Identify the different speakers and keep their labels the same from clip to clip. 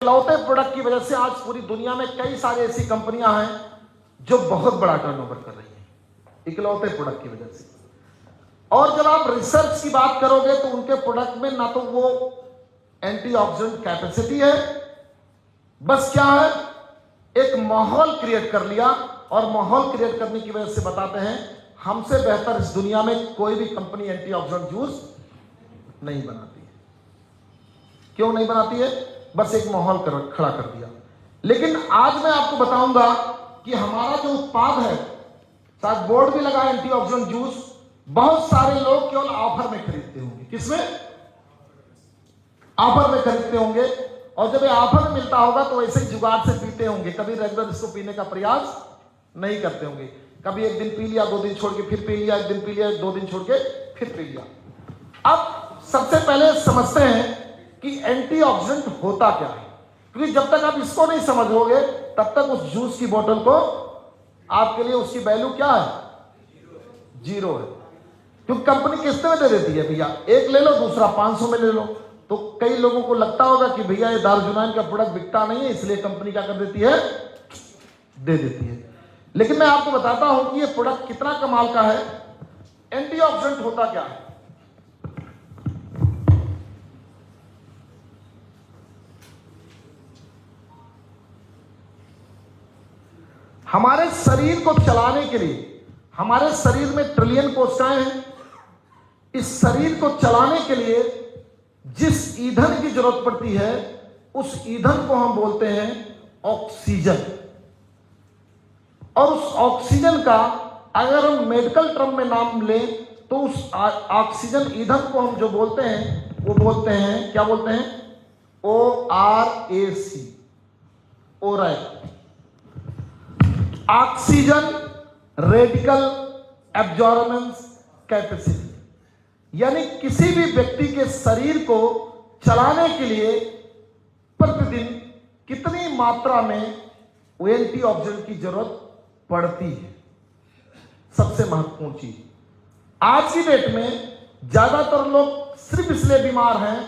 Speaker 1: इकलौते प्रोडक्ट की वजह से आज पूरी दुनिया में कई सारी ऐसी कंपनियां हैं जो बहुत बड़ा टर्नओवर कर रही हैं, इकलौते प्रोडक्ट की वजह से। और जब आप रिसर्च की बात करोगे तो उनके प्रोडक्ट में ना तो वो एंटीऑक्सीडेंट कैपेसिटी है, बस क्या है, एक माहौल क्रिएट कर लिया, और माहौल क्रिएट करने की वजह से बताते हैं हमसे बेहतर इस दुनिया में कोई भी कंपनी एंटीऑक्सीडेंट जूस नहीं बनाती है। क्यों नहीं बनाती है? बस एक माहौल खड़ा कर दिया। लेकिन आज मैं आपको बताऊंगा कि हमारा जो उत्पाद है, शायद बोर्ड भी लगा एंटीऑक्सीडेंट जूस, बहुत सारे लोग केवल ऑफर में खरीदते होंगे। किसमें? ऑफर में खरीदते होंगे, और जब ये ऑफर में मिलता होगा तो ऐसे ही जुगाड़ से पीते होंगे, कभी रेगुलर इसको पीने का प्रयास नहीं करते होंगे। कभी एक दिन पी लिया, 2 दिन छोड़ के फिर पी लिया, एक दिन पी लिया, 2 दिन छोड़ के फिर पी लिया। अब सबसे पहले समझते हैं कि एंटीऑक्सीडेंट होता क्या है, क्योंकि जब तक आप इसको नहीं समझोगे तब तक उस जूस की बोतल को आपके लिए उसकी वैल्यू क्या है? जीरो है। क्योंकि कंपनी किस्ते में दे देती है, भैया एक ले लो, दूसरा 500 में ले लो। तो कई लोगों को लगता होगा कि भैया ये दारुजुनान का प्रोडक्ट बिकता नहीं है, इसलिए कंपनी क्या कर देती है? दे देती है। लेकिन मैं आपको बताता हूं कि ये प्रोडक्ट कितना कमाल का है। एंटीऑक्सीडेंट होता क्या है? हमारे शरीर को चलाने के लिए, हमारे शरीर में ट्रिलियन कोशिकाएं हैं। इस शरीर को चलाने के लिए जिस ईंधन की जरूरत पड़ती है, उस ईंधन को हम बोलते हैं ऑक्सीजन। और उस ऑक्सीजन का अगर हम मेडिकल टर्म में नाम लें तो उस ऑक्सीजन ईंधन को हम जो बोलते हैं वो बोलते हैं, क्या बोलते हैं? ORAC, ORAC, oxygen radical absorbance capacity. यानी किसी भी व्यक्ति के शरीर को चलाने के लिए प्रतिदिन कितनी मात्रा में एंटीऑक्सीडेंट की जरूरत पड़ती है। सबसे महत्वपूर्ण चीज, आज की डेट में ज्यादातर लोग सिर्फ इसलिए बीमार हैं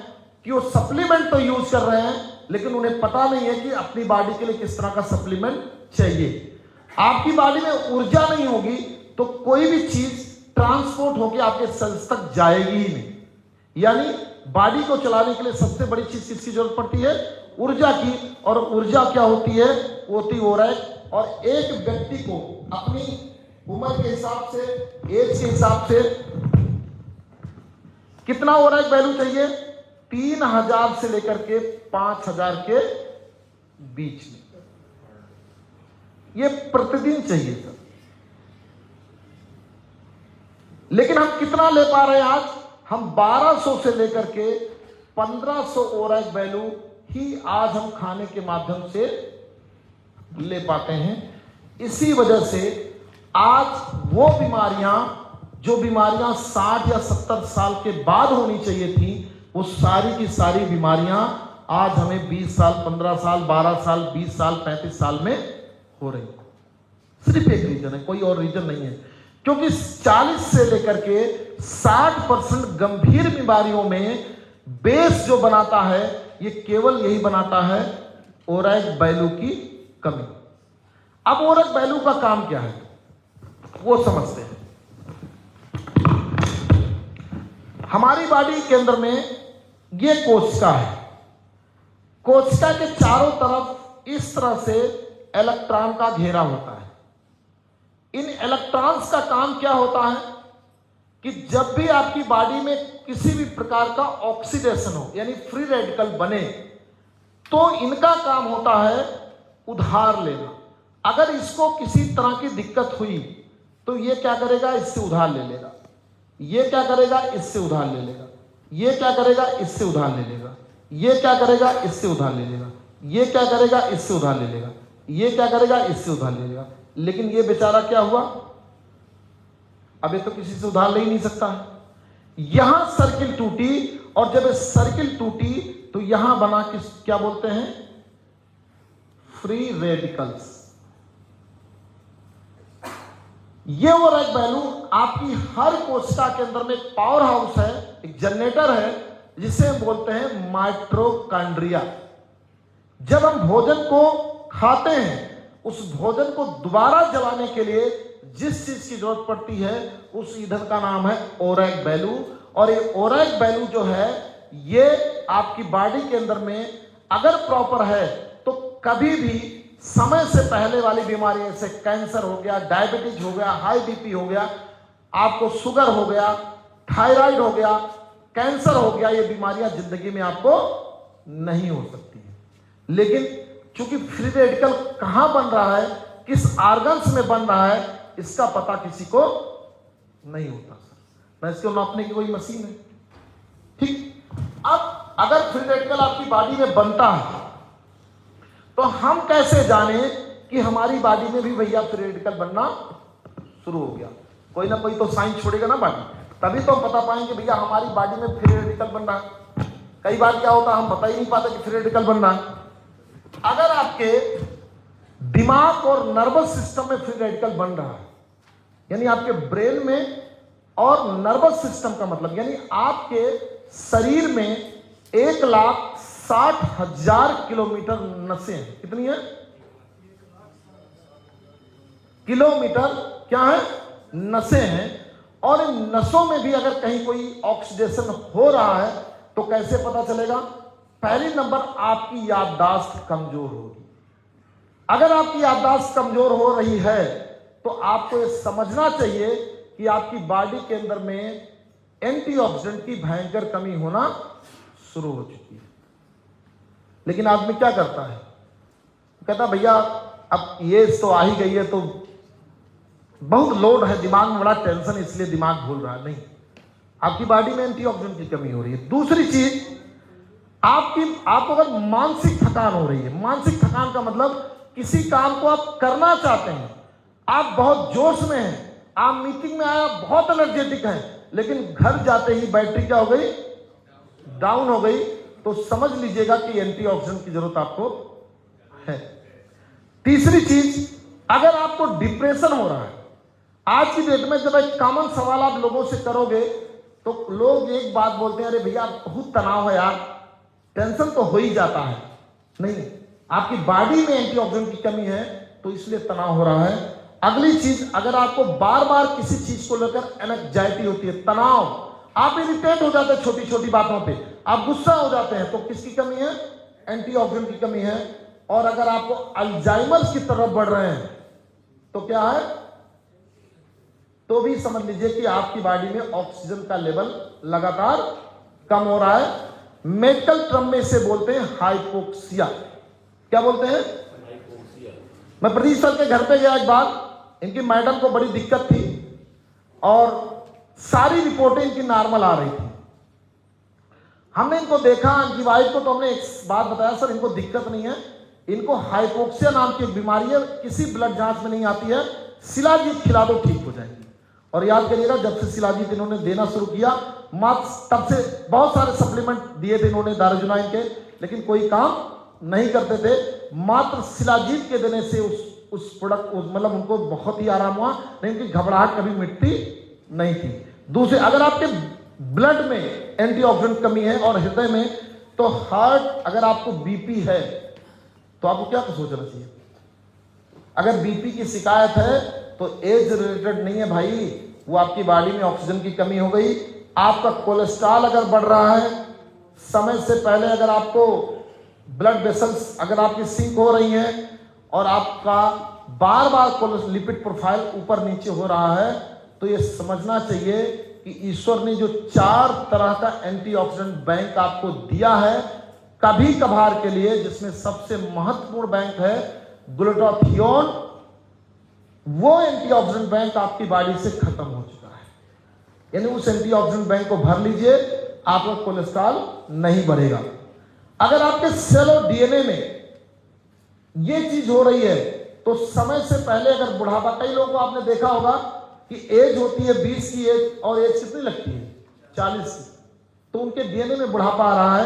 Speaker 1: कि वो सप्लीमेंट तो यूज कर रहे हैं, लेकिन उन्हें पता नहीं है कि अपनी बॉडी के लिए किस तरह का सप्लीमेंट चाहिए। आपकी बॉडी में ऊर्जा नहीं होगी तो कोई भी चीज ट्रांसपोर्ट होकर आपके सेल्स तक जाएगी ही नहीं। यानी बॉडी को चलाने के लिए सबसे बड़ी चीज किसकी जरूरत पड़ती है? ऊर्जा की। और ऊर्जा क्या होती है? वो होती ओरैक। और एक व्यक्ति को अपनी उम्र के हिसाब से, एज के हिसाब से कितना ओरैक वैल्यू चाहिए? 3000 से लेकर के 5000 के बीच में ये प्रतिदिन चाहिए सर। लेकिन हम कितना ले पा रहे हैं आज? हम 1200 से लेकर के 1500 ओरैक वैल्यू ही आज हम खाने के माध्यम से ले पाते हैं। इसी वजह से आज वो बीमारियां, जो बीमारियां 60 या 70 साल के बाद होनी चाहिए थी, वो सारी की सारी बीमारियां आज हमें 20 साल, 15 साल, 12 साल, 20 साल, 35 साल में हो रही। सिर्फ एक रीजन है, कोई और रीजन नहीं है। क्योंकि 40 से लेकर के 60% गंभीर बीमारियों में बेस जो बनाता है, ये केवल यही बनाता है, ओरैक वैल्यू की कमी। अब ओरैक वैल्यू का काम क्या है वो समझते हैं। हमारी बॉडी के अंदर में ये कोशिका है। कोशिका के चारों तरफ इस तरह से इलेक्ट्रॉन का घेरा होता है। इन इलेक्ट्रॉन्स का काम क्या होता है कि जब भी आपकी बॉडी में किसी भी प्रकार का ऑक्सीडेशन हो, यानी फ्री रेडिकल बने, तो इनका काम होता है उधार लेना। अगर इसको किसी तरह की दिक्कत हुई तो ये क्या करेगा? इससे उधार ले लेगा। ये क्या करेगा? इससे उधार ले लेगा। ये क्या करेगा? इससे उधार ले लेगा। ये क्या करेगा? इससे उधार ले लेगा। ये क्या करेगा? इससे उधार ले लेगा। ये क्या करेगा? इससे उधार ले लेगा। लेकिन ये बेचारा क्या हुआ? अब ये तो किसी से उधार ले ही नहीं सकता है। यहां सर्किल टूटी, और जब सर्किल टूटी तो यहां बना क्या बोलते हैं? Free radicals. ये ओरैक वैल्यू आपकी हर कोशिका के अंदर में एक पावर हाउस है, एक जनरेटर है, जिसे हम बोलते हैं माइटोकॉन्ड्रिया। जब हम भोजन को खाते हैं, उस भोजन को दोबारा जलाने के लिए जिस चीज की जरूरत पड़ती है उस ईंधन का नाम है ओरैक वैल्यू। और ये ओरैक वैल्यू जो है ये आपकी बॉडी के अंदर में अगर प्रॉपर है तो कभी भी समय से पहले वाली बीमारी जैसे कैंसर हो गया, डायबिटीज हो गया, हाई बीपी हो गया, आपको शुगर हो गया, थायराइड हो गया, कैंसर हो गया, ये बीमारियां जिंदगी में आपको नहीं हो सकती है। लेकिन चूंकि फ्री रेडिकल कहां बन रहा है, किस ऑर्गन्स में बन रहा है, इसका पता किसी को नहीं होता सर। इसको नापने की कोई मशीन है, ठीक। अब अगर फ्री रेडिकल आपकी बॉडी में बनता है तो हम कैसे जाने कि हमारी बॉडी में भी भैया फ्री रेडिकल बनना शुरू हो गया? कोई ना कोई तो साइन छोड़ेगा ना बॉडी, तभी तो हम बता पाएंगे भैया हमारी बॉडी में फ्री रेडिकल बन रहा है। कई बार क्या होता है हम बता ही नहीं पाते कि फ्री रेडिकल बन रहा है। अगर आपके दिमाग और नर्वस सिस्टम में फ्री रेडिकल बन रहा है, यानी आपके ब्रेन में और नर्वस सिस्टम का मतलब यानी आपके शरीर में 1,60,000 किलोमीटर नसें हैं। कितनी है? किलोमीटर क्या है? नसें हैं। और इन नसों में भी अगर कहीं कोई ऑक्सीडेशन हो रहा है तो कैसे पता चलेगा? पहली नंबर आपकी याददाश्त कमजोर होगी। अगर आपकी याददाश्त कमजोर हो रही है तो आपको यह समझना चाहिए कि आपकी बॉडी के अंदर में एंटीऑक्सीडेंट की भयंकर कमी होना शुरू हो चुकी है। लेकिन आदमी क्या करता है? कहता भैया अब ये तो आ ही गई है तो बहुत लोड है दिमाग में, बड़ा टेंशन, इसलिए दिमाग भूल रहा है। नहीं, आपकी बॉडी में एंटीऑक्सीडेंट की कमी हो रही है। दूसरी चीज, आपको अगर मानसिक थकान हो रही है, मानसिक थकान का मतलब किसी काम को आप करना चाहते हैं, आप बहुत जोश में हैं, आप मीटिंग में आया बहुत एनर्जेटिक हैं, लेकिन घर जाते ही बैटरी क्या हो गई? डाउन हो गई, तो समझ लीजिएगा कि एंटीऑक्सीडेंट की जरूरत आपको है। तीसरी चीज, अगर आपको डिप्रेशन हो रहा है, आज की डेट में जब एक कॉमन सवाल आप लोगों से करोगे तो लोग एक बात बोलते हैं, अरे भैया बहुत तनाव है यार, टेंशन तो हो ही जाता है। नहीं, आपकी बॉडी में एंटीऑक्सीडेंट की कमी है तो इसलिए तनाव हो रहा है। अगली चीज, अगर आपको बार बार किसी चीज को लेकर एंजाइटी होती है, तनाव, आप इरिटेट हो जाते हैं छोटी छोटी बातों पे, आप गुस्सा हो जाते हैं, तो किसकी कमी है? एंटीऑक्सीडेंट की कमी है। और अगर आपको अल्जाइमर्स की तरफ बढ़ रहे हैं तो क्या है? तो भी समझ लीजिए कि आपकी बॉडी में ऑक्सीजन का लेवल लगातार कम हो रहा है। मेडिकल टर्म में इसे बोलते हैं हाइपोक्सिया। क्या बोलते हैं? मैं प्रदीप सर के घर पे गया एक बार, इनकी मैडम को बड़ी दिक्कत थी और सारी रिपोर्टें इनकी नॉर्मल आ रही थी। हमने इनको देखा, इनकी वाइफ को, तो हमने एक बात बताया, सर इनको दिक्कत नहीं है, इनको हाइपोक्सिया नाम की एक बीमारी है, किसी ब्लड जांच में नहीं आती है, शिलाजीत खिला दो ठीक हो जाएगी। और याद करिएगा जब से शिलाजीत इन्होंने देना शुरू किया, मात्र तब से बहुत सारे सप्लीमेंट दिए थे इन्होंने दारुजुनाइन के, लेकिन कोई काम नहीं करते थे। मात्र शिलाजीत के देने से उस प्रोडक्ट मतलब उनको बहुत ही आराम हुआ, नहीं उनकी घबराहट कभी मिटती नहीं थी। दूसरे, अगर आपके ब्लड में एंटीऑक्सीडेंट कमी है और हृदय में, तो हार्ट, अगर आपको बीपी है तो आपको क्या सोचना चाहिए? अगर बीपी की शिकायत है तो एज रिलेटेड नहीं है भाई, वो आपकी बॉडी में ऑक्सीजन की कमी हो गई। आपका कोलेस्ट्रॉल अगर बढ़ रहा है, समय से पहले अगर आपको ब्लड वेसल्स अगर आपकी सिंक हो रही हैं और आपका बार बार लिपिड प्रोफाइल ऊपर नीचे हो रहा है, तो ये समझना चाहिए कि ईश्वर ने जो 4 तरह का एंटीऑक्सीडेंट बैंक आपको दिया है कभी कभार के लिए, जिसमें सबसे महत्वपूर्ण बैंक है ग्लूटाथियोन, वो एंटीऑक्सीडेंट बैंक आपकी बॉडी से खत्म हो चुका है। यानी उस एंटीऑक्सीडेंट बैंक को भर लीजिए, आपका कोलेस्ट्रॉल नहीं बढ़ेगा। अगर आपके सेल और डीएनए में ये चीज हो रही है तो समय से पहले अगर बुढ़ापा, कई लोगों को आपने देखा होगा कि एज होती है 20 की एज, और एज कितनी लगती है? 40 की, तो उनके डीएनए में बुढ़ापा आ रहा है।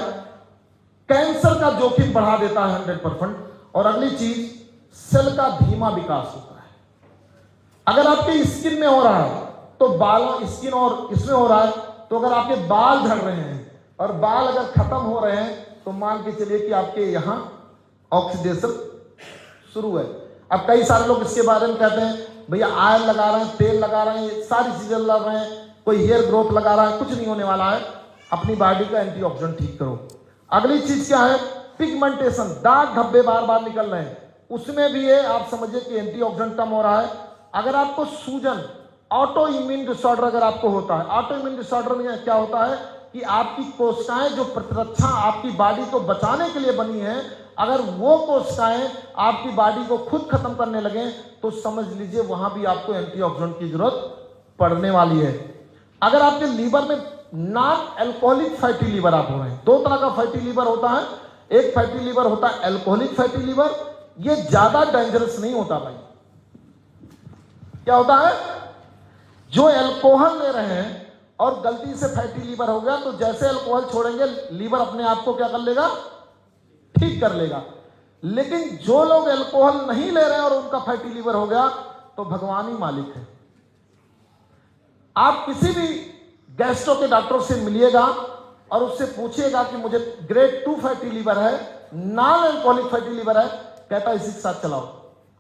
Speaker 1: कैंसर का जोखिम बढ़ा देता है 100%। और अगली चीज, सेल का धीमा विकास होता है। अगर आपके स्किन में हो रहा है तो बालों, स्किन और इसमें हो रहा है, तो अगर आपके बाल झड़ रहे हैं और बाल अगर खत्म हो रहे हैं तो मान के चलिए कि आपके यहां ऑक्सीडेशन शुरू है। अब कई सारे लोग इसके बारे में कहते हैं भैया ऑयल लगा रहे हैं, तेल लगा रहे हैं, सारी चीजें लगा रहे हैं, कोई हेयर ग्रोथ लगा रहा है, कुछ नहीं होने वाला है। अपनी बॉडी का एंटीऑक्सीडेंट ठीक करो। अगली चीज क्या है? पिगमेंटेशन, दाग धब्बे बार बार निकल रहे हैं, उसमें भी ये आप समझिए कि एंटीऑक्सीडेंट कम हो रहा है। अगर आपको सूजन, ऑटो इम्यून डिसऑर्डर अगर आपको होता है, ऑटो इम्यून डिसऑर्डर में क्या होता है कि आपकी कोशिकाएं जो प्रतिरक्षा आपकी बॉडी को बचाने के लिए बनी है, अगर वो कोशिकाएं आपकी बॉडी को खुद खत्म करने लगे तो समझ लीजिए वहां भी आपको एंटीऑक्सीडेंट की जरूरत पड़ने वाली है। अगर आपके लीवर में नॉन अल्कोहलिक फैटी लीवर आप हो रहे हैं, दो तरह का फैटी लीवर होता है। एक फैटी लीवर होता है अल्कोहलिक फैटी लीवर, ये ज्यादा डेंजरस नहीं होता भाई। क्या होता है? जो अल्कोहल ले रहे हैं और गलती से फैटी लीवर हो गया तो जैसे अल्कोहल छोड़ेंगे लीवर अपने आप को क्या कर लेगा? ठीक कर लेगा। लेकिन जो लोग अल्कोहल नहीं ले रहे हैं और उनका फैटी लीवर हो गया तो भगवान ही मालिक है। आप किसी भी गैस्ट्रो के डॉक्टर से मिलिएगा और उससे पूछिएगा कि मुझे ग्रेड 2 फैटी लीवर है, नॉन अल्कोहलिक फैटी लीवर है, कहता है इसी के साथ चलाओ,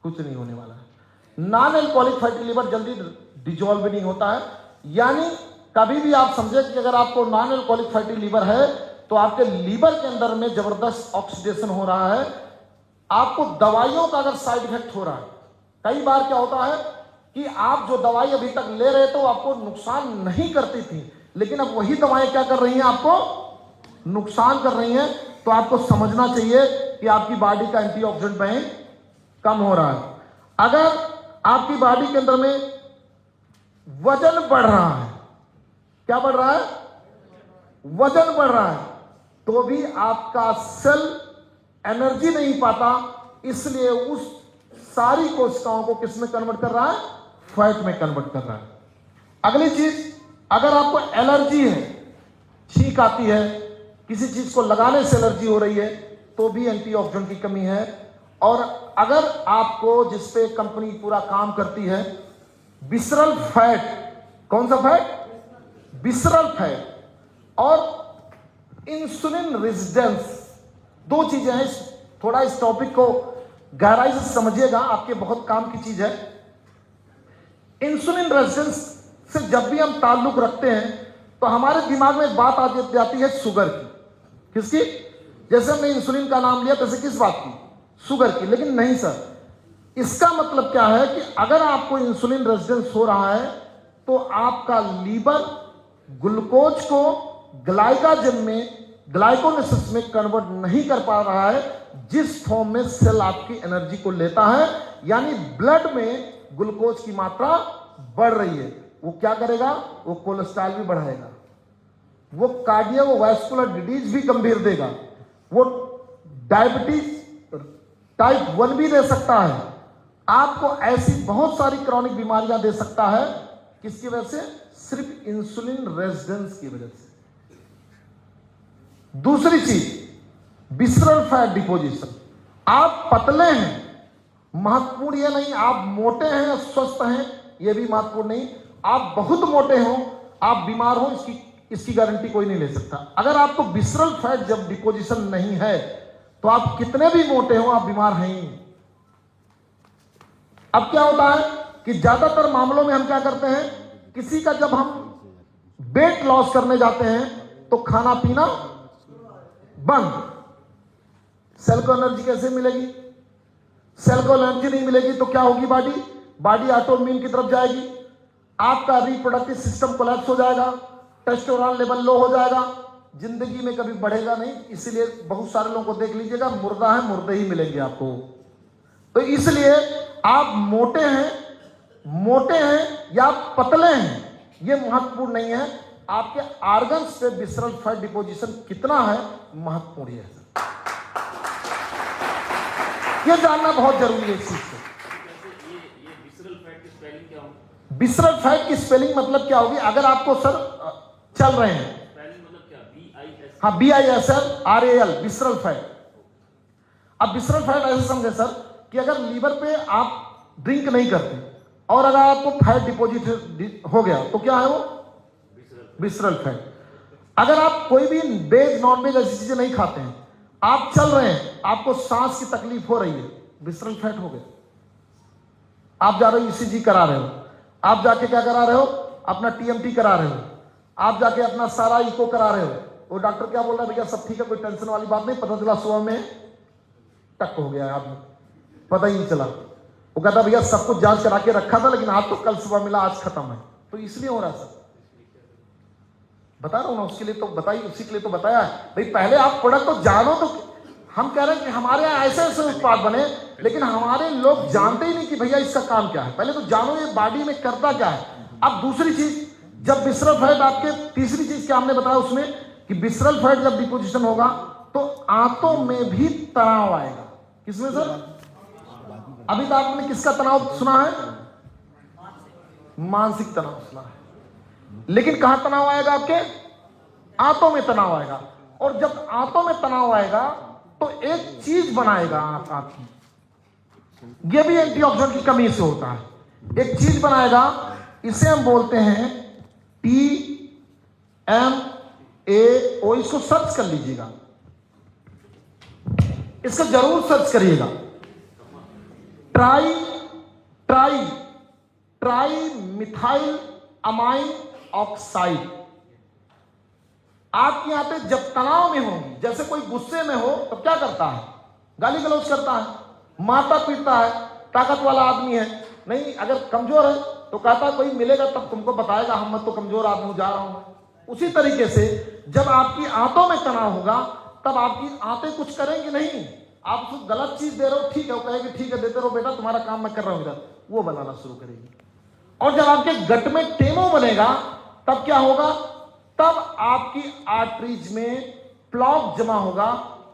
Speaker 1: कुछ नहीं होने वाला है। नॉन अल्कोहलिक फैटी लीवर जल्दी डिजोल्व भी नहीं होता है। यानी कभी भी आप समझे कि अगर आपको नॉन अल्कोहलिक फैटी लीवर है तो आपके लीवर के अंदर में जबरदस्त ऑक्सीडेशन हो रहा है। आपको दवाइयों का अगर साइड इफेक्ट हो रहा है, कई बार क्या होता है कि आप जो दवाई अभी तक ले रहे तो आपको नुकसान नहीं करती थी, लेकिन अब वही दवाएं क्या कर रही हैं? आपको नुकसान कर रही हैं। तो आपको समझना चाहिए कि आपकी बॉडी का एंटीऑक्सीडेंट बैंक कम हो रहा है। अगर आपकी बॉडी के अंदर में वजन बढ़ रहा है, क्या बढ़ रहा है? वजन बढ़ रहा है, तो भी आपका सेल एनर्जी नहीं पाता, इसलिए उस सारी कोशिकाओं को किस में कन्वर्ट कर रहा है? फैट में कन्वर्ट कर रहा है। अगली चीज, अगर आपको एलर्जी है, छींक आती है, किसी चीज को लगाने से एलर्जी हो रही है, तो भी एंटीऑक्सीडेंट की कमी है। और अगर आपको, जिसपे कंपनी पूरा काम करती है, विसरल फैट, कौन सा फैट? विसरल फैट और इंसुलिन रेजिस्टेंस, दो चीजें हैं। थोड़ा इस टॉपिक को गहराई से समझिएगा, आपके बहुत काम की चीज है। इंसुलिन रेजिस्टेंस से जब भी हम ताल्लुक रखते हैं तो हमारे दिमाग में एक बात आ जाती है शुगर की। किसकी? जैसे हमने इंसुलिन का नाम लिया, तैसे किस बात की? शुगर की। लेकिन नहीं सर, इसका मतलब क्या है कि अगर आपको इंसुलिन रेजिस्टेंस हो रहा है तो आपका लीवर ग्लूकोज को ग्लाइकोजन में, ग्लाइकोलिसिस में कन्वर्ट नहीं कर पा रहा है, जिस फॉर्म में सेल आपकी एनर्जी को लेता है। यानी ब्लड में ग्लूकोज की मात्रा बढ़ रही है। वो क्या करेगा? वो कोलेस्ट्रॉल भी बढ़ाएगा, वो कार्डियोवैस्कुलर डिजीज भी गंभीर देगा, वो डायबिटीज टाइप 1 भी दे सकता है, आपको ऐसी बहुत सारी क्रॉनिक बीमारियां दे सकता है। किसकी वजह से? सिर्फ इंसुलिन रेजिस्टेंस की वजह से। दूसरी चीज, विसरल फैट डिपोजिशन। आप पतले हैं, महत्वपूर्ण ये नहीं आप मोटे हैं या स्वस्थ हैं, ये भी महत्वपूर्ण नहीं। आप बहुत मोटे हो, आप बीमार हो, इसकी गारंटी कोई नहीं ले सकता। अगर आपको विसरल फैट जब डिपोजिशन नहीं है तो आप कितने भी मोटे हो, आप बीमार हैं ही। अब क्या होता है कि ज्यादातर मामलों में हम क्या करते हैं, किसी का जब हम वेट लॉस करने जाते हैं तो खाना पीना बंद। सेल को एनर्जी कैसे मिलेगी? सेल को एनर्जी नहीं मिलेगी तो क्या होगी? बॉडी ऑटोइम्यून की तरफ जाएगी, आपका रिप्रोडक्टिव सिस्टम कोलैप्स हो जाएगा, टेस्टोस्टेरोन लेवल लो हो जाएगा, जिंदगी में कभी बढ़ेगा नहीं। इसलिए बहुत सारे लोगों को देख लीजिएगा, मुर्दा है, मुर्दे ही मिलेंगे आपको। तो इसलिए आप मोटे हैं या पतले हैं, ये महत्वपूर्ण नहीं है। आपके ऑर्गन्स पे विसरल फैट डिपोजिशन कितना है, महत्वपूर्ण है। ये जानना बहुत जरूरी है इस चीज से। विसरल फैट की स्पेलिंग मतलब क्या होगी? अगर आपको सर चल रहे हैं, हाँ, BISRAL, विसरल फैट। अब विसरल फैट ऐसे समझे सर कि अगर लीवर पे आप ड्रिंक नहीं करते और अगर आपको फैट डिपोजिट हो गया तो क्या है वो? Visceral fat. अगर आप कोई भी वेज नॉन वेज ऐसी चीजें नहीं खाते हैं आप चल रहे हैं, आपको सांस की तकलीफ हो रही है, विसरल फैट हो गया। आप जा रहे हो ईसीजी करा रहे हो, आप जाके क्या करा रहे हो, अपना टीएमटी करा रहे हो, आप जाके अपना सारा इको करा रहे हो। वो डॉक्टर क्या बोल रहा है, भैया सब ठीक है, कोई टेंशन वाली बात नहीं। पता चला सुबह में टक हो गया आदमी, पता ही नहीं चला। वो कहता भैया सब कुछ जांच करा के रखा था, लेकिन आज तो कल सुबह मिला, आज खत्म है। तो इसलिए हो रहा है सर, बता रहा हूं ना, उसके लिए तो बताइए, उसी के लिए तो बताया है भाई। पहले आप प्रोडक्ट को जानो। तो हम कह रहे हैं कि हमारे यहाँ ऐसे ऐसे उत्पाद बने, लेकिन हमारे लोग जानते ही नहीं कि भैया इसका काम क्या है। पहले तो जानो ये बॉडी में करता क्या है। अब दूसरी चीज, जब विसरल फैट आपके, तीसरी चीज क्या हमने बताया उसमें कि विसरल फैट जब डिपोजिशन होगा तो आंतों में भी तनाव आएगा। किसमें सर? अभी तक आपने किसका तनाव सुना है? मानसिक तनाव सुना है, लेकिन कहां तनाव आएगा? आपके आंतों में तनाव आएगा। और जब आंतों में तनाव आएगा तो एक चीज बनाएगा आपकी, यह भी एंटीऑक्सीडेंट की कमी से होता है। एक चीज बनाएगा, इसे हम बोलते हैं TMAO। इसको सर्च कर लीजिएगा, इसको जरूर सर्च करिएगा। Tri methyl amine oxide. आपकी यहां पे जब तनाव में होंगी, जैसे कोई गुस्से में हो तो क्या करता है? गाली गलौज करता है, मारता पीटता है। ताकत वाला आदमी है, नहीं अगर कमजोर है तो कहता कोई मिलेगा तब तुमको बताएगा, हम मत तो कमजोर आदमी हूं, जा रहा हूं। उसी तरीके से जब आपकी आंतों में तनाव होगा तब आपकी आंतें कुछ करेंगी नहीं। आप उसको गलत चीज दे रहे हो, ठीक है, वो कहेगी ठीक है देते रहो बेटा, तुम्हारा काम मैं कर रहा हूं इधर, वो बनाना शुरू करेगी। और जब आपके गट में टेमो बनेगा तब क्या होगा? तब आपकी आर्टरीज में प्लॉक जमा होगा,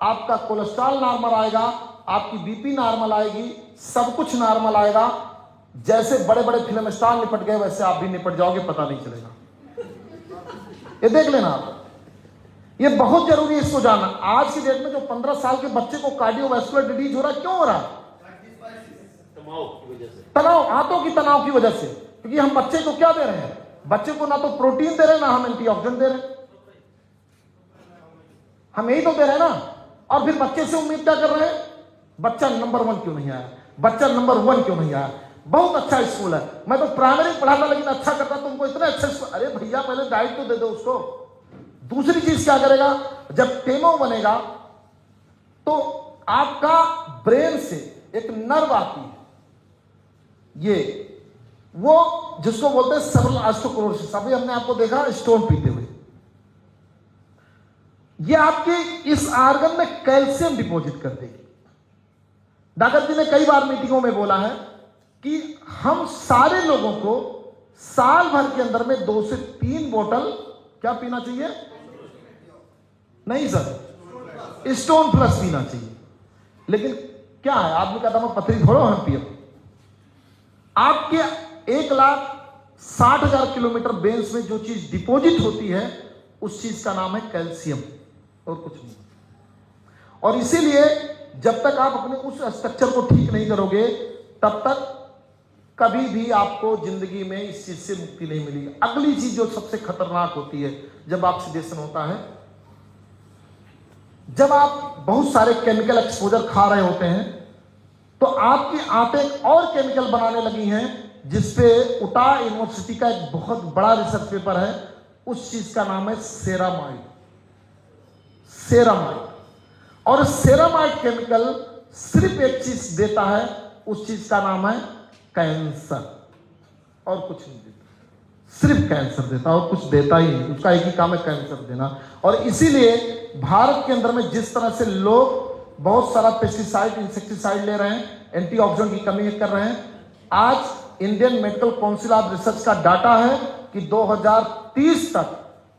Speaker 1: आपका कोलेस्ट्रॉल नॉर्मल आएगा, आपकी बीपी नॉर्मल आएगी, सब कुछ नॉर्मल आएगा। जैसे बड़े बड़े फिल्म स्टार निपट गए वैसे आप भी निपट जाओगे, पता नहीं चलेगा। ये देख लेना आप, ये बहुत जरूरी है इसको जानना। आज की डेट में जो 15 साल के बच्चे को कार्डियोवैस्कुलर डिजीज हो रहा है, क्यों हो रहा है? तनाव, आंतों की तनाव की वजह से। क्योंकि हम बच्चे को क्या दे रहे हैं? बच्चे को ना तो प्रोटीन दे रहे हैं, ना हम एंटीऑक्सीडेंट दे रहे हैं, हम यही तो दे रहे हैं ना। और फिर बच्चे से उम्मीद क्या कर रहे हैं? बच्चा नंबर 1 क्यों नहीं आया, बच्चा नंबर 1 क्यों नहीं आया? बहुत अच्छा स्कूल है, मैं तो प्राइमरी पढ़ा था लेकिन अच्छा करता, तुमको इतना अच्छा स्कूल। अरे भैया पहले डाइट तो दे दो उसको। दूसरी चीज क्या करेगा? जब टेमो बनेगा तो आपका ब्रेन से एक नर्व आती है, ये वो जिसको बोलते हैं सेरेब्रल ऑस्टियोपोरोसिस। अभी हमने आपको देखा स्टोन पीते हुए। ये आपके इस आर्गन में कैल्शियम डिपॉजिट कर देगी। डॉक्टर जी ने कई बार मीटिंगों में बोला है कि हम सारे लोगों को साल भर के अंदर में 2 से 3 बोतल क्या पीना चाहिए? नहीं सर, स्टोन प्लस पीना चाहिए। लेकिन क्या है, आदमी का दम पथरी थोड़ा हम पिए। आपके 1,60,000 किलोमीटर बेन्स में जो चीज डिपॉजिट होती है उस चीज का नाम है कैल्शियम, और कुछ नहीं। और इसीलिए जब तक आप अपने उस स्ट्रक्चर को ठीक नहीं करोगे तब तक कभी भी आपको जिंदगी में इस चीज से मुक्ति नहीं मिलेगी। अगली चीज जो सबसे खतरनाक होती है जब ऑक्सीडेशन होता है, जब आप बहुत सारे केमिकल एक्सपोजर खा रहे होते हैं तो आपकी आंतें और केमिकल बनाने लगी हैं, जिसपे उटा यूनिवर्सिटी का एक बहुत बड़ा रिसर्च पेपर है। उस चीज का नाम है सेरामाइड। और सेरामाइड केमिकल सिर्फ एक चीज देता है, उस चीज का नाम है कैंसर, और कुछ नहीं देता। सिर्फ कैंसर देता, और कुछ देता ही नहीं। उसका एक ही काम है कैंसर देना। और इसीलिए भारत के अंदर में जिस तरह से लोग बहुत सारा पेस्टिसाइड, इंसेक्टिसाइड ले रहे हैं, एंटीऑक्सीडेंट की कमी कर रहे हैं, आज Indian medical council of research का डाटा है कि 2030 तक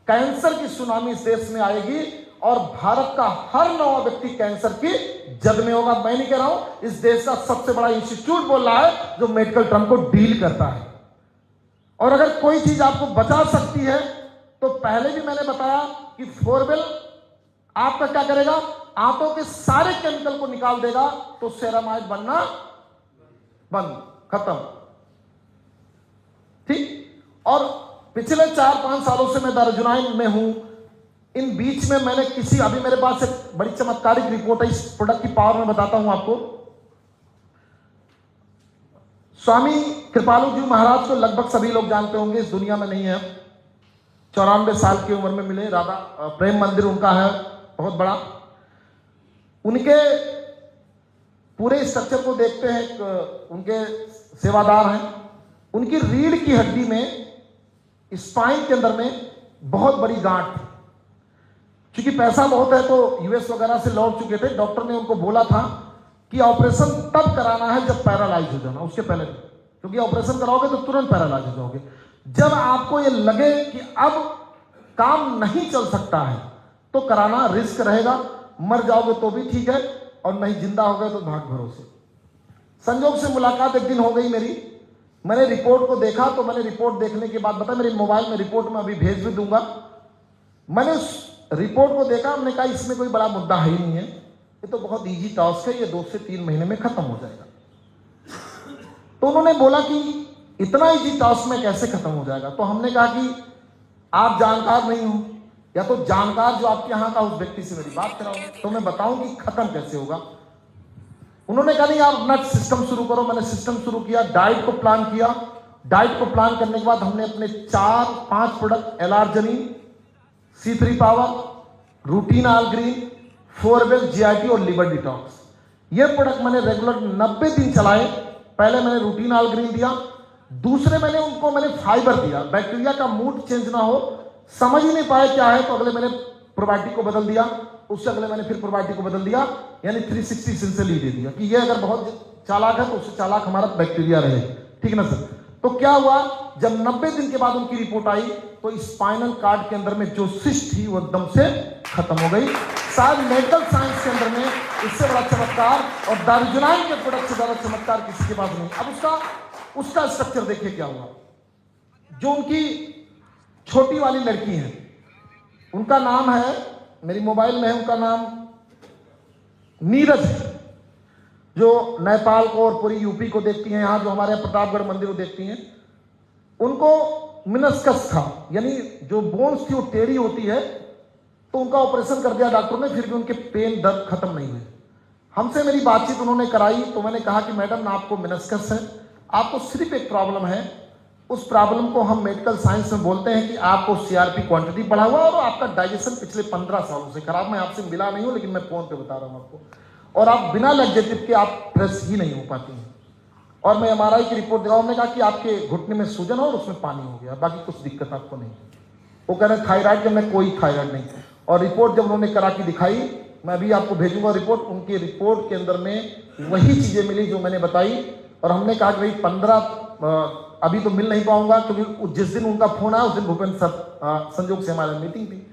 Speaker 1: कैंसर की सुनामी इस देश में आएगी और भारत का हर 9वां व्यक्ति कैंसर की जद में होगा। मैं नहीं कह रहा हूं, इस देश का सबसे बड़ा इंस्टीट्यूट बोल रहा है जो मेडिकल टर्म को डील करता है। और अगर कोई चीज आपको बचा सकती है तो पहले भी मैंने बताया कि फोरवेल आपका क्या करेगा, आंतों के सारे केमिकल को निकाल देगा, तो सेरामाइड बनना बंद, खत्म। ठीक। और पिछले 4-5 सालों से मैं दारुजुनाइन में हूं, इन बीच में मैंने अभी मेरे पास एक बड़ी चमत्कारिक रिपोर्ट है, इस प्रोडक्ट की पावर मैं बताता हूं आपको। स्वामी कृपालु जी महाराज को लगभग सभी लोग जानते होंगे, इस दुनिया में नहीं है। 94 साल की उम्र में मिले। राधा प्रेम मंदिर उनका है बहुत बड़ा। उनके पूरे स्ट्रक्चर को देखते हैं, उनके सेवादार हैं। उनकी रीढ़ की हड्डी में, स्पाइन के अंदर में बहुत बड़ी गांठ। क्योंकि पैसा बहुत है तो यूएस वगैरह से लौट चुके थे। डॉक्टर ने उनको बोला था कि ऑपरेशन तब कराना है जब पैरालाइज हो जाना, उसके पहले, क्योंकि ऑपरेशन कराओगे तो तुरंत पैरालाइज हो जाओगे। जब आपको ये लगे कि अब काम नहीं चल सकता है तो कराना, रिस्क रहेगा। मर जाओगे तो भी ठीक है, और नहीं जिंदा हो गए तो भाग भरोसे। संजोग से मुलाकात एक दिन हो गई मेरी। मैंने रिपोर्ट को देखा, तो मैंने रिपोर्ट देखने के बाद बताया, मेरे मोबाइल में रिपोर्ट में अभी भेज भी दूंगा। मैंने उस रिपोर्ट को देखा, हमने कहा इसमें कोई बड़ा मुद्दा है ही नहीं है, ये तो बहुत इजी टास्क है, ये 2 से 3 महीने में खत्म हो जाएगा। तो उन्होंने बोला कि इतना इजी टास्क में कैसे खत्म हो जाएगा। तो हमने कहा कि आप जानकार नहीं हो, या तो जानकार जो आपके यहां का उस व्यक्ति से मेरी बात कराओ, तो मैं बताऊं कि खत्म कैसे होगा। उन्होंने कहा नहीं, आप अपना सिस्टम शुरू करो। मैंने सिस्टम शुरू किया, डाइट को प्लान किया। डाइट को प्लान करने के बाद हमने अपने 4-5 प्रोडक्ट, एलार्जनिन, C3 पावर, रूटीन आल ग्रीन, 4वेल, GIT और लिवर डिटॉक्स, ये प्रोडक्ट मैंने रेगुलर 90 दिन चलाए। पहले मैंने रूटीन आल ग्रीन दिया, दूसरे मैंने फाइबर दिया। बैक्टीरिया का मूड चेंज ना हो, समझ ही नहीं पाए क्या है, तो अगले मैंने प्रोबायोटिक को बदल दिया, उससे अगले मैंने फिर प्रोबायोटिक को बदल दिया, यानी 360 सिंसिली दे दिया कि ये अगर बहुत चालाक है तो उससे चालाक हमारा बैक्टीरिया रहे। ठीक ना सर? तो क्या हुआ, जब 90 दिन के बाद उनकी रिपोर्ट आई तो स्पाइनल कार्ड के अंदर में जो सिस्ट थी वो एकदम से खत्म हो गई। शायद मेडिकल साइंस के अंदर में इससे बड़ा चमत्कार और दारुजुनाइन के प्रोडक्ट से ज्यादा चमत्कार किसी के पास नहीं। अब उसका स्ट्रक्चर देखिए क्या हुआ। जो उनकी छोटी वाली लड़की है, उनका नाम है, मेरी मोबाइल में है, उनका नाम नीरज है, जो नेपाल को और पूरी यूपी को देखती हैं, यहाँ जो हमारे प्रतापगढ़ मंदिर को देखती हैं। उनको मिनस्कस था, यानी जो बोन्स थी वो टेढ़ी होती है, तो उनका ऑपरेशन कर दिया डॉक्टर ने, फिर भी उनके पेन दर्द खत्म नहीं हुए। हमसे मेरी बातचीत उन्होंने कराई, तो मैंने कहा कि मैडम आपको मिनस्कस है, आपको सिर्फ एक प्रॉब्लम है, उस प्रॉब्लम को हम मेडिकल साइंस में बोलते हैं कि आपको CRP क्वांटिटी बढ़ा हुआ और आपका डाइजेशन पिछले 15 सालों से खराब। मैं आपसे मिला नहीं हूं, लेकिन मैं फोन पे बता रहा हूं आपको, और आप बिना लैक्टेटिव के आप फ्रेश ही नहीं हो पाती हैं। और मैं MRI की रिपोर्ट दिखाऊं, हमने कहा कि आपके घुटने में सूजन और उसमें पानी हो गया, बाकी कुछ दिक्कत आपको नहीं। वो कह रहे थायराइड के, मैं कोई थायराइड नहीं। और रिपोर्ट जब उन्होंने करा के दिखाई, मैं अभी आपको भेजूंगा रिपोर्ट, उनकी रिपोर्ट के अंदर में वही चीजें मिली जो मैंने बताई। और हमने कहा कि भाई 15 अभी तो मिल नहीं पाऊंगा, क्योंकि जिस दिन उनका फोन आया उस दिन भूपेंद्र सर संजोग से हमारी मीटिंग थी।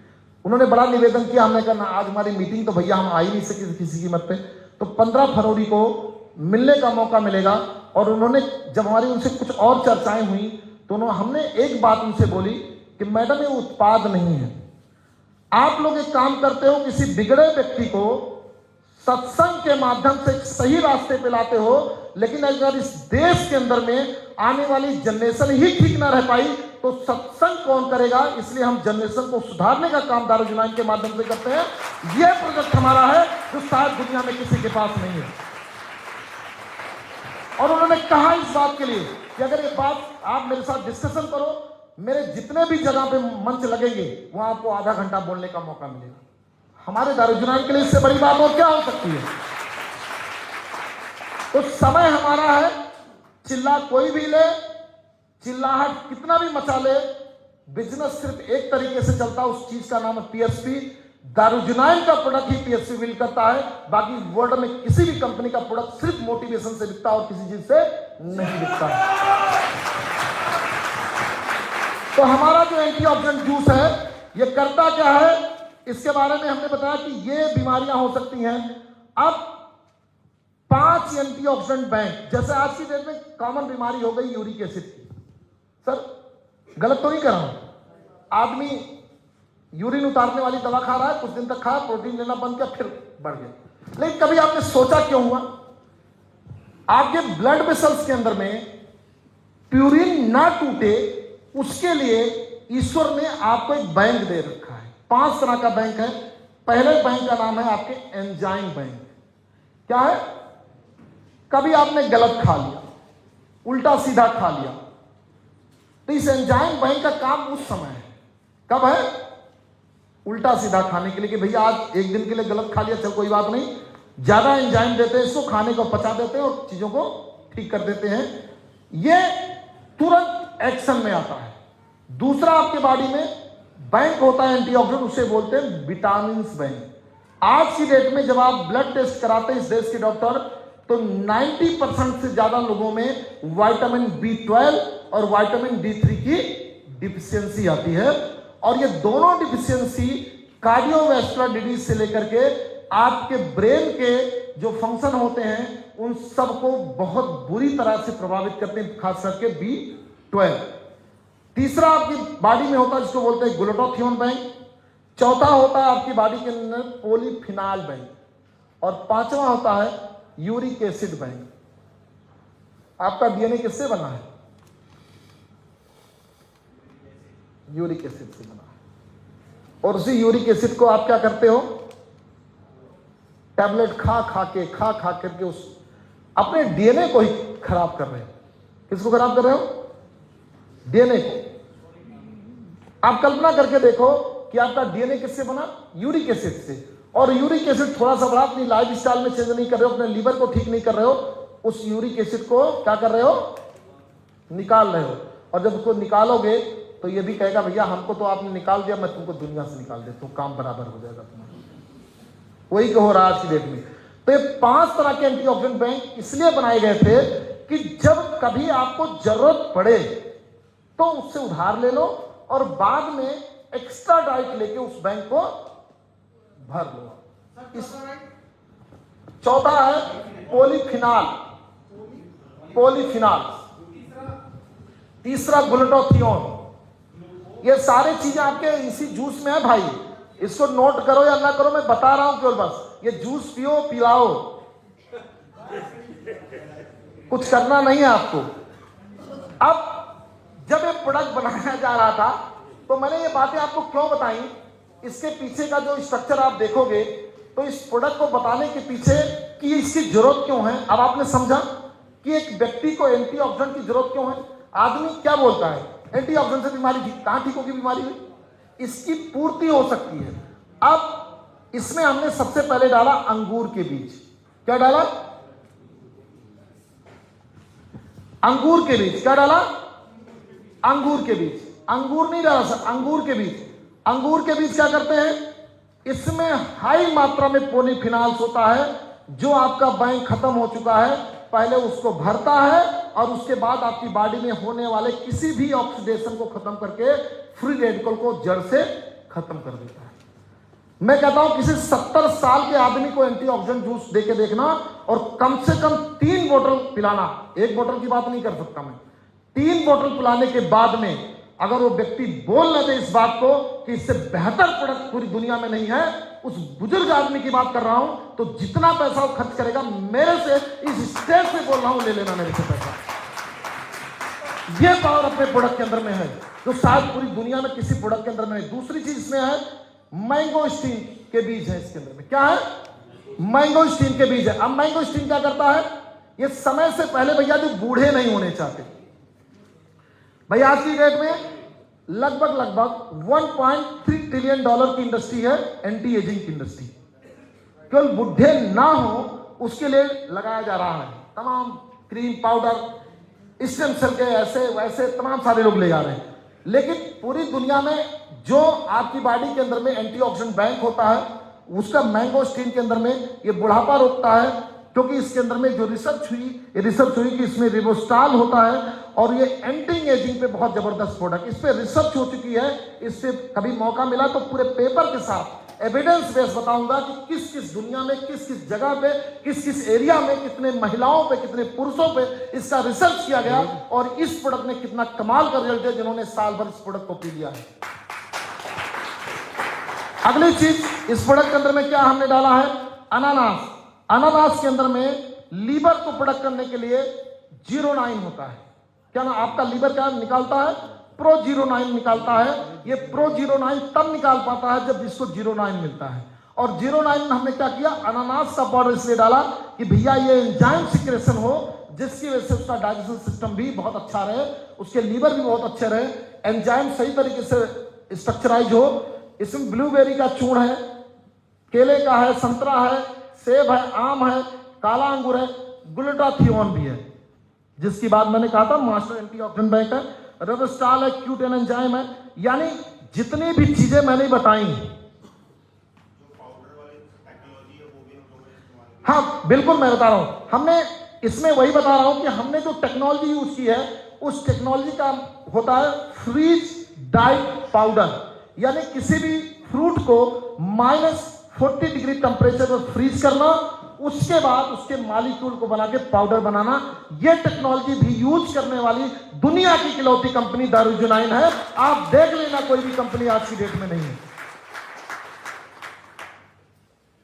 Speaker 1: उन्होंने बड़ा निवेदन किया, हमने कहा आज हमारी मीटिंग तो भैया हम आ ही नहीं सके किसी कीमत पे, तो 15 फरवरी को मिलने का मौका मिलेगा। और उन्होंने जब हमारी उनसे कुछ और चर्चाएं हुई तो हमने एक बात उनसे बोली कि मैडम ये उत्पाद नहीं है, आप लोग एक काम करते हो, किसी बिगड़े व्यक्ति को सत्संग के माध्यम से सही रास्ते पे लाते हो, लेकिन अगर इस देश के अंदर में आने वाली जनरेशन ही ठीक ना रह पाई तो सत्संग कौन करेगा। इसलिए हम जनरेशन को सुधारने का काम दारुजुनाइन के माध्यम से करते हैं। यह प्रोजेक्ट हमारा है जो शायद दुनिया में किसी के पास नहीं है। और उन्होंने कहा इस बात के लिए कि अगर ये बात आप मेरे साथ डिस्कशन करो, मेरे जितने भी जगह पे मंच लगेंगे वहां आपको आधा घंटा बोलने का मौका मिलेगा। हमारे दारुजुनाइन के लिए इससे बड़ी बात और क्या हो सकती है। तो समय हमारा है, चिल्ला कोई भी ले, चिल्लाहट कितना भी मचा ले, बिजनेस सिर्फ एक तरीके से चलता है, उस चीज का नाम है PSP। दारुजुनाइन का प्रोडक्ट ही PSP बिल करता है, बाकी वर्ल्ड में किसी भी कंपनी का प्रोडक्ट सिर्फ मोटिवेशन से बिकता है और किसी चीज से नहीं बिकता। तो हमारा जो एंटीऑक्सीडेंट जूस है ये करता क्या है, इसके बारे में हमने बताया कि ये बीमारियां हो सकती हैं। अब 5 एंटीऑक्सीडेंट बैंक, जैसे आज की डेट में कॉमन बीमारी हो गई यूरिक एसिड की। सर गलत तो नहीं कर रहा हूं, आदमी यूरिन उतारने वाली दवा खा रहा है, कुछ दिन तक खाया, प्रोटीन लेना बंद किया, फिर बढ़ गया। लेकिन कभी आपने सोचा क्यों हुआ? आपके ब्लड वेसल्स के अंदर में प्यूरिन ना टूटे उसके लिए ईश्वर ने आपको एक बैंक दे रखा है, 5 तरह का बैंक है। पहले बैंक का नाम है आपके एंजाइम बैंक। क्या है? कभी आपने गलत खा लिया, उल्टा सीधा खा लिया, तो इस एंजाइम बैंक का काम उस समय है। कब है? उल्टा सीधा खाने के लिए, कि भैया आज एक दिन के लिए गलत खा लिया, चल कोई बात नहीं, ज्यादा एंजाइम देते हैं इसको, खाने को पचा देते हैं और चीजों को ठीक कर देते हैं। ये तुरंत एक्शन में आता है। दूसरा आपके बॉडी में बैंक होता है एंटीऑक्सीडेंट, उसे बोलते हैं विटामिन बैंक। आज की डेट में जब आप ब्लड टेस्ट कराते हैं इस देश के डॉक्टर, तो 90% से ज्यादा लोगों में विटामिन B12 और विटामिन D3 की डिफिशियंसी आती है। और ये दोनों डिफिशियंसी कार्डियोवैस्कुलर डिजीज से लेकर के आपके ब्रेन के जो फंक्शन होते हैं उन सबको बहुत बुरी तरह से प्रभावित करते हैं, खास करके B12। तीसरा आपकी बॉडी में होता है जिसको बोलते हैं ग्लूटाथियोन बैंक। चौथा होता है आपकी बॉडी के अंदर पॉलीफिनॉल बैंक। और पांचवा होता है यूरिक एसिड बैंक। आपका डीएनए किससे बना है? यूरिक एसिड से बना है। और उसी यूरिक एसिड को आप क्या करते हो? टैबलेट खा खा करके उस अपने डीएनए को ही खराब कर रहे हो। किसको खराब कर रहे हो? डीएनए को। आप कल्पना करके देखो कि आपका डीएनए किससे बना? यूरिक एसिड से। और यूरिक एसिड थोड़ा सा बड़ा, अपनी लाइफ स्टाइल में चेंज नहीं कर रहे हो, अपने लीवर को ठीक नहीं कर रहे हो, उस यूरिक एसिड को क्या कर रहे हो? निकाल रहे हो। और जब उसको निकालोगे तो ये भी कहेगा भैया हमको तो आपने निकाल दिया, मैं तुमको दुनिया से निकाल देता हूं, काम बराबर हो जाएगा तुम्हारा। वही हो रहा है आज की डेट में। तो ये 5 तरह के एंटीऑक्सीडेंट बैंक इसलिए बनाए गए थे कि जब कभी आपको जरूरत पड़े तो उससे उधार ले लो और बाद में एक्स्ट्रा डाइट लेके उस बैंक को भर लो। चौथा है पॉलीफिनॉल। तीसरा ग्लूटाथियोन। ये सारी चीजें आपके इसी जूस में है भाई। इसको नोट करो या ना करो, मैं बता रहा हूं केवल बस। ये जूस पियो, पिलाओ, कुछ करना नहीं है आपको। अब जब ये प्रोडक्ट बनाया जा रहा था तो मैंने ये बातें आपको क्यों बताई, इसके पीछे का जो स्ट्रक्चर आप देखोगे तो इस प्रोडक्ट को बताने के पीछे कि इसकी जरूरत क्यों है, अब आपने समझा कि एक व्यक्ति को एंटीऑक्सीडेंट की जरूरत क्यों है। आदमी क्या बोलता है? एंटीऑक्सीडेंट से बीमारी ठीक, कहां ठीक होगी बीमारी हुई? इसकी पूर्ति हो सकती है। अब इसमें हमने सबसे पहले डाला अंगूर के बीज। क्या डाला? अंगूर के बीज। क्या डाला? अंगूर के बीज। अंगूर नहीं डाला सर, अंगूर के बीज। अंगूर के बीज क्या करते हैं? इसमें हाई मात्रा में पॉलीफिनॉल्स होता है जो आपका बैंक खत्म हो चुका है, पहले उसको भरता है और उसके बाद आपकी बॉडी में होने वाले किसी भी ऑक्सीडेशन को खत्म करके फ्री रेडिकल को जड़ से खत्म कर देता है। मैं कहता हूं किसी 70 साल के आदमी को एंटीऑक्सीडेंट जूस देके देखना और कम से कम 3 बोतल पिलाना। 1 बोतल की बात नहीं कर सकता मैं, 3 बोतल पिलाने के बाद में अगर वो व्यक्ति बोल न दे इस बात को कि इससे बेहतर प्रोडक्ट पूरी दुनिया में नहीं है, उस बुजुर्ग आदमी की बात कर रहा हूं, तो जितना पैसा वो खर्च करेगा मेरे से, इस स्टेज से बोल रहा हूं, ले लेना मेरे से पैसा। ये पावर अपने प्रोडक्ट के अंदर में है जो शायद पूरी दुनिया में किसी प्रोडक्ट के अंदर में है। दूसरी चीज इसमें है मैंगोस्टीन के बीज है इसके अंदर में। क्या है? मैंगोस्टीन के बीज है। अब मैंगोस्टीन क्या करता है? ये समय से पहले भैया जो बूढ़े नहीं होने चाहते, भैया आज की डेट में लगभग 1.3 ट्रिलियन डॉलर की इंडस्ट्री है एंटी एजिंग की इंडस्ट्री। केवल बुढ़े ना हो उसके लिए लगाया जा रहा है। तमाम क्रीम, पाउडर, स्टेम सेल के ऐसे वैसे तमाम सारे लोग ले जा रहे हैं। लेकिन पूरी दुनिया में जो आपकी बॉडी के अंदर में एंटीऑक्सीडेंट बैंक होता है उसका मैंगोस्टीन के अंदर में ये बुढ़ापा रोकता है, क्योंकि इसके अंदर में जो रिसर्च हुई कि इसमें रिबोस्टाल होता है और ये एंटी एजिंग पे बहुत जबरदस्त प्रोडक्ट, इस पे रिसर्च हो चुकी है। इससे कभी मौका मिला तो पूरे पेपर के साथ एविडेंस बेस बताऊंगा कि किस किस दुनिया में, किस किस जगह पे, किस किस एरिया में, कितने महिलाओं पे, कितने पुरुषों पे इसका रिसर्च किया गया और इस प्रोडक्ट ने कितना कमाल का रिजल्ट है जिन्होंने साल भर इस प्रोडक्ट को पी लिया है। अगली चीज इस प्रोडक्ट के अंदर में क्या हमने डाला है? अनानास। अनानास के अंदर में लीवर को प्रोडक्ट करने के लिए 09 होता है। क्या ना आपका लीवर क्या निकालता है? प्रो 09 निकालता है। ये प्रो 09 तब निकाल पाता है जब इसको 09 मिलता है। और 09 में हमने क्या किया, अनानास का पाउडर इसलिए डाला कि भैया ये एंजाइम सिक्रेशन हो, जिसकी वजह से उसका डाइजेशन सिस्टम भी बहुत अच्छा रहे, उसके लीवर भी बहुत अच्छे रहे, एंजाइम सही तरीके से स्ट्रक्चराइज हो। इसमें ब्लूबेरी का चूर्ण है, केले का है, संतरा है, सेब है, आम है, काला अंगूर है, ग्लूटाथियोन भी है, जिसकी बात मैंने कहा था मास्टर एंटीऑक्सीडेंट बैंक है, रेबस्टाल है, क्यूटेन एंजाइम है। यानी जितनी भी चीजें मैंने बताई, हाँ बिल्कुल मैं बता रहा हूं, हमने इसमें वही बता रहा हूं कि हमने जो टेक्नोलॉजी यूज की है उस टेक्नोलॉजी का होता है फ्रीज डाइट पाउडर। यानी किसी भी फ्रूट को -40 डिग्री टेम्परेचर पर फ्रीज करना, उसके बाद उसके मॉलिक्यूल को बना के पाउडर बनाना। ये टेक्नोलॉजी भी यूज करने वाली दुनिया की इकलौती कंपनी दारुजुनाइन है। आप देख लेना, कोई भी कंपनी आज की डेट में नहीं है।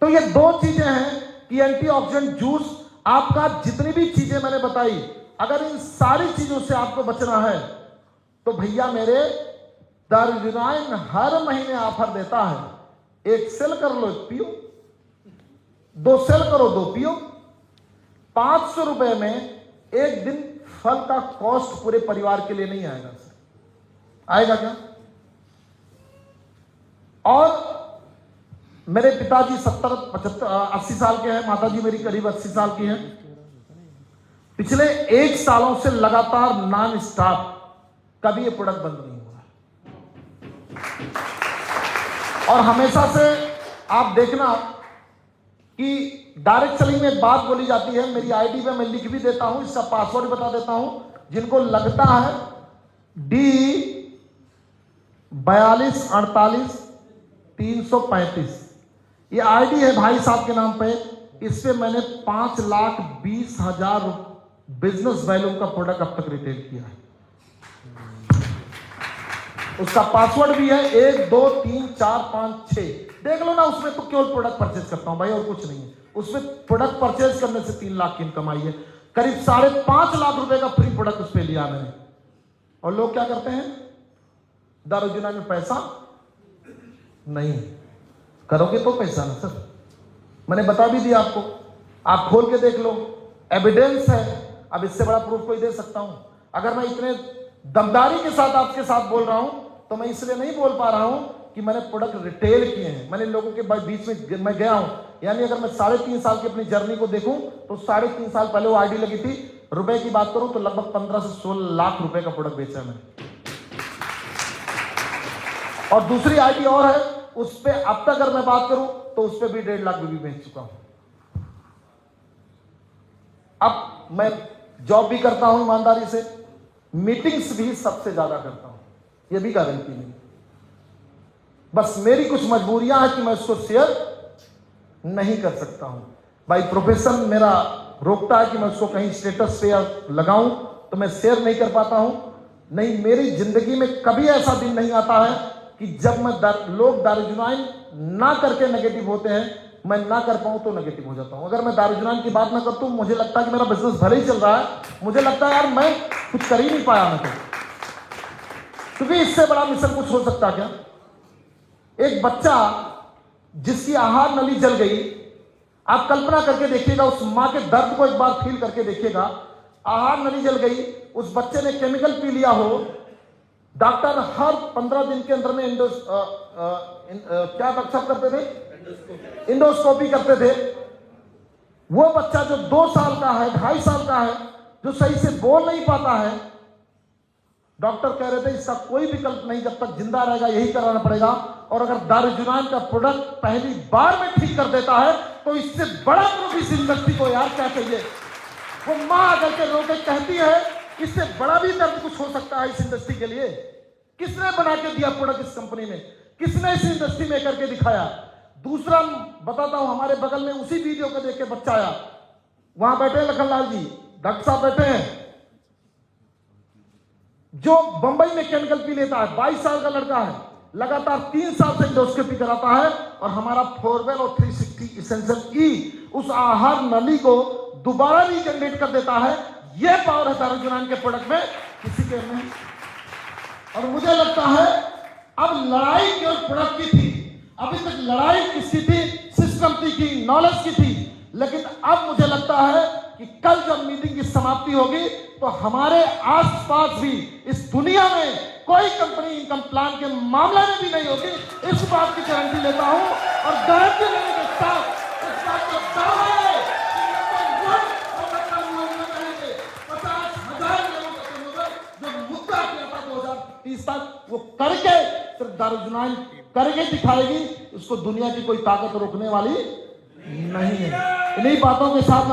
Speaker 1: तो ये दो चीजें हैं कि एंटीऑक्सीडेंट जूस, आपका जितनी भी चीजें मैंने बताई, अगर इन सारी चीजों से आपको बचना है तो भैया मेरे दारुजुनाइन हर महीने ऑफर देता है, 1 सेल कर लो 1 पियो, 2 सेल करो 2 पियो। 500 रुपए में एक दिन फल का कॉस्ट पूरे परिवार के लिए नहीं आएगा सर, आएगा क्या? और मेरे पिताजी 70-80 साल के हैं, माताजी मेरी करीब 80 साल की हैं। पिछले 1 सालों से लगातार नॉन स्टॉप कभी ये प्रोडक्ट बंद नहीं हुआ। और हमेशा से आप देखना कि डायरेक्ट सेलिंग में एक बात बोली जाती है, मेरी आईडी पे मैं लिख भी देता हूं, इसका पासवर्ड बता देता हूं, जिनको लगता है D42483335, ये आईडी है भाई साहब के नाम पे। इस पे मैंने 5,20,000 बिजनेस वैल्यू का प्रोडक्ट अब तक रिटेल किया है। उसका पासवर्ड भी है 1 2 3 4 5 6, देख लो ना। उसमें तो केवल प्रोडक्ट परचेज करता हूं भाई, और कुछ नहीं है। उसमें प्रोडक्ट परचेज करने से 3 लाख की इनकम आई है, करीब 5.5 लाख रुपए का फ्री प्रोडक्ट उस पर लिया मैंने। और लोग क्या करते हैं, दारुजुनाइन में पैसा नहीं, करोगे तो पैसा ना सर, मैंने बता भी दिया आपको, आप खोल के देख लो, एविडेंस है। अब इससे बड़ा प्रूफ कोई दे सकता हूं? अगर मैं इतने दमदारी के साथ आपके साथ बोल रहा हूं तो मैं इसलिए नहीं बोल पा रहा हूं कि मैंने प्रोडक्ट रिटेल किए हैं, मैंने लोगों के बीच में मैं गया हूं। यानी अगर मैं 3.5 साल की अपनी जर्नी को देखूं तो 3.5 साल पहले वो आईडी लगी थी, रुपए की बात करूं तो लगभग 15 से 16 लाख रुपए का प्रोडक्ट बेचा मैंने। और दूसरी आईडी और है, उस पर अब तक अगर मैं बात करूं तो उस पर भी 1.5 लाख भी बेच चुका हूं। अब मैं जॉब भी करता हूं ईमानदारी से, मीटिंग्स भी सबसे ज्यादा करता हूं, ये भी गारंटी नहीं। बस मेरी कुछ मजबूरियां हैं कि मैं उसको शेयर नहीं कर सकता हूं भाई, प्रोफेशन मेरा रोकता है कि मैं उसको कहीं स्टेटस पे लगाऊं, तो मैं शेयर नहीं कर पाता हूं। नहीं, मेरी जिंदगी में कभी ऐसा दिन नहीं आता है कि जब मैं लोग दारुजुनाइन ना करके नेगेटिव होते हैं, मैं ना कर पाऊं तो नेगेटिव हो जाता हूं। अगर मैं दारुजुनाइन की बात ना करता हूं, मुझे लगता है कि मेरा बिजनेस भले ही चल रहा है, मुझे लगता है यार मैं कुछ कर ही नहीं पाया मैं तो, क्योंकि इससे बड़ा मिशन कुछ हो सकता क्या? एक बच्चा जिसकी आहार नली जल गई, आप कल्पना करके देखिएगा, उस मां के दर्द को एक बार फील करके देखिएगा। आहार नली जल गई, उस बच्चे ने केमिकल पी लिया हो, डॉक्टर हर 15 दिन के अंदर में क्या सब करते थे, इंडोस्कोपी करते थे। वो बच्चा जो 2 साल का है, 2.5 साल का है, जो सही से बोल नहीं पाता है, डॉक्टर कह रहे थे इसका कोई विकल्प नहीं, जब तक जिंदा रहेगा यही कराना पड़ेगा। और अगर दारुजुनाइन का प्रोडक्ट पहली बार में ठीक कर देता है तो इससे बड़ा प्रूफ इस इंडस्ट्री को यार क्या चाहिए। वो मां अगर के रो के कहती है, इससे बड़ा भी दर्द कुछ हो सकता है इस इंडस्ट्री के लिए। किसने बना के दिया प्रोडक्ट इस कंपनी में, किसने इस इंडस्ट्री में करके दिखाया? दूसरा बताता हूं, हमारे बगल में उसी वीडियो को देख के बच्चा आया, वहां बैठे लखनलाल जी डॉक्टर साहब बैठे हैं, जो बंबई में केमिकल पी लेता है, 22 साल का लड़का है, लगातार 3 साल से इंडोस्कोपी कराता है, और हमारा 4वेल और 360 एसेंशियल ई उस आहार नली को दोबारा रीजनरेट कर देता है। यह पावर है दारुजुनाइन के प्रोडक्ट में, किसी के नहीं। और मुझे लगता है अब लड़ाई केवल प्रोडक्ट की थी, अभी तक लड़ाई किसकी थी? सिस्टम की, नॉलेज की थी। लेकिन अब मुझे लगता है कि कल जब मीटिंग की समाप्ति होगी तो हमारे आसपास भी इस दुनिया में कोई कंपनी इनकम प्लान के मामले में भी नहीं होगी, इस बात की गारंटी लेता हूं। और गारंटी लेने के साथ इस बात का दावा है कि 50,000 लोगों का टर्नओवर जो मुद्दा किया था 2030 तक, वो करके सिर्फ दारुल करके दिखाएगी। उसको दुनिया की कोई ताकत रोकने वाली नहीं है। इन्हीं बातों के साथ